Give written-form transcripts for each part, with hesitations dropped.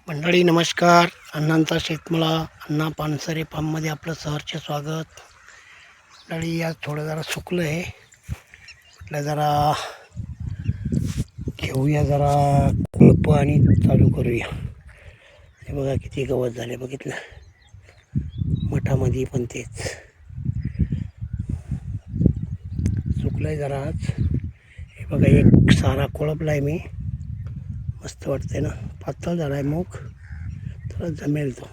मंडळी नमस्कार. अण्णांचा शेतमळा अण्णा पानसरे फार्ममध्ये आपलं सहर्ष स्वागत. मंडळी आज थोडं जरा सुकलं आहे, म्हटलं जरा घेऊया जरा कुळप आणि चालू करूया. हे बघा किती गवत झाले, बघितलं मठामध्ये पण तेच सुकलं आहे जरा आज. हे बघा एक सारा कोळपला आहे मी, मस्त वाटते ना, पातळ झाला आहे मूग, थोडा जमेल तो.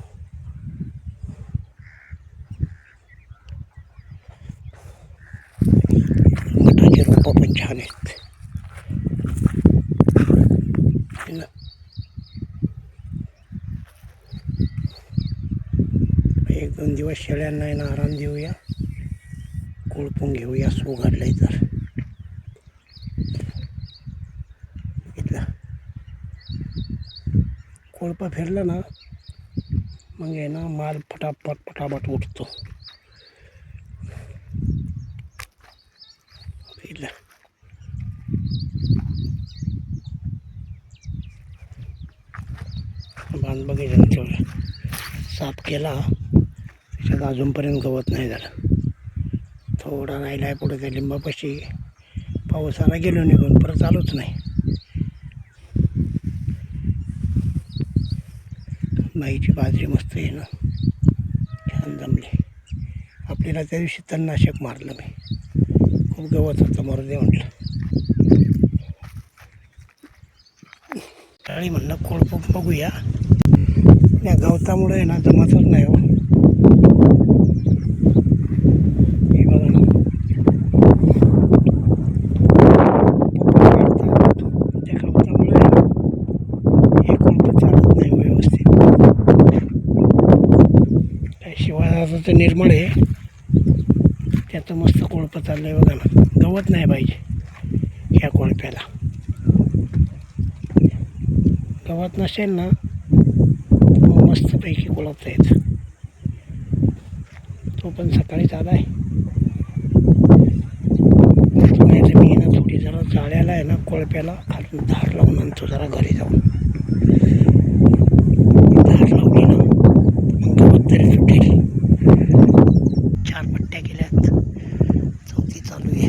मठाची रोपं पण छान आहेत ना. एक दोन दिवस शेळ्यांना आहे ना आराम देऊया, कोळपून घेऊया सू घातलंय तर. बघितलं कोळपा फिरला ना मग आहे ना माल फटाफट उठतो. बघितलं बांध बघितलं तेवढं साफ केला, त्याच्यात अजूनपर्यंत गवत नाही झालं. थोडा राहिला आहे पुढे त्या लिंबापाशी, पाऊस आला गेलो निघून, परत चालूच नाही. बाईची बाजरी मस्त आहे ना, छान जमली. आपल्याला त्या दिवशी तणनाशक मारलं मी, खूप गवत होतं, मरू दे म्हटलं. टाळी म्हणलं कोळप बघूया, या गवतामुळे ना जमतच नाही हो. हे बघा ना, त्या गवतामुळे हे कोळप चालत नाही व्यवस्थित. शिवाय ते निर्मळ आहे, त्याचं मस्त कोळप चाललं आहे. बघा ना, गवत नाही पाहिजे ह्या कोळप्याला. गवत नसेल ना मग मस्तपैकी कोळपता येतं. तो पण सकाळीच आला आहे. मी ना थोडी जरा जाळ्याला आहे ना कोळप्याला खालून धार लावून आणतो जरा घरी जाऊन. धार लावली ना मग गवत तरी सुटेल. 4 पट्ट्या केल्यात, 4थी चालू आहे.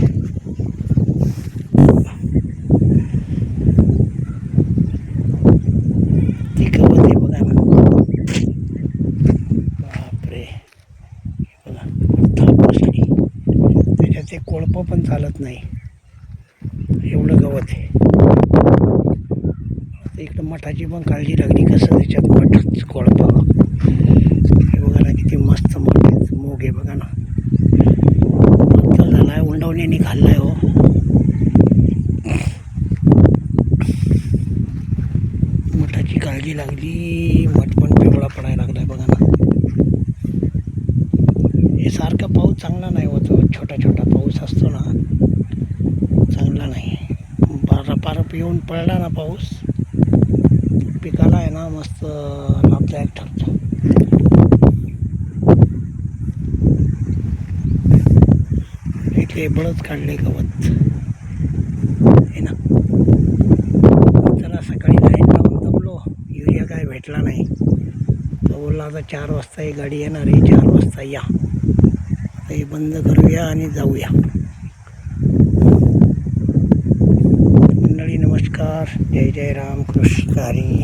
ती गवत आहे बघा ना, बापरे. बघा थाप बसली, त्याच्यात ते कोळप पण चालत नाही, एवढं गवत आहे. आता इकडं मठाची पण काळजी लागली, कसं त्याच्यात मठाच कोळप. हे बघा ना किती मस्त मोठे मूग आहे, बघा ना पातळ झाला आहे, उंडवण्याने खाल्ला आहे हो. मठाची काळजी लागली, मठ पण पिवळा पडायला लागलाय बघा ना. हे सारखा पाऊस चांगला नाही होतो, छोटा छोटा पाऊस असतो ना, चांगला नाही. पारप येऊन पडला ना पाऊस, पिकाला आहे ना मस्त लाभदायक ठरतो. इथे बळच काढले गवत हे ना. चला सकाळी लाईन लावून दमलो, युरिया काय भेटला नाही, तो बोलला आता 4 वाजता ही गाडी येणार आहे, 4 वाजता या. आता हे बंद करूया आणि जाऊया. मंडळी नमस्कार, जय जय राम कृष्ण हरी.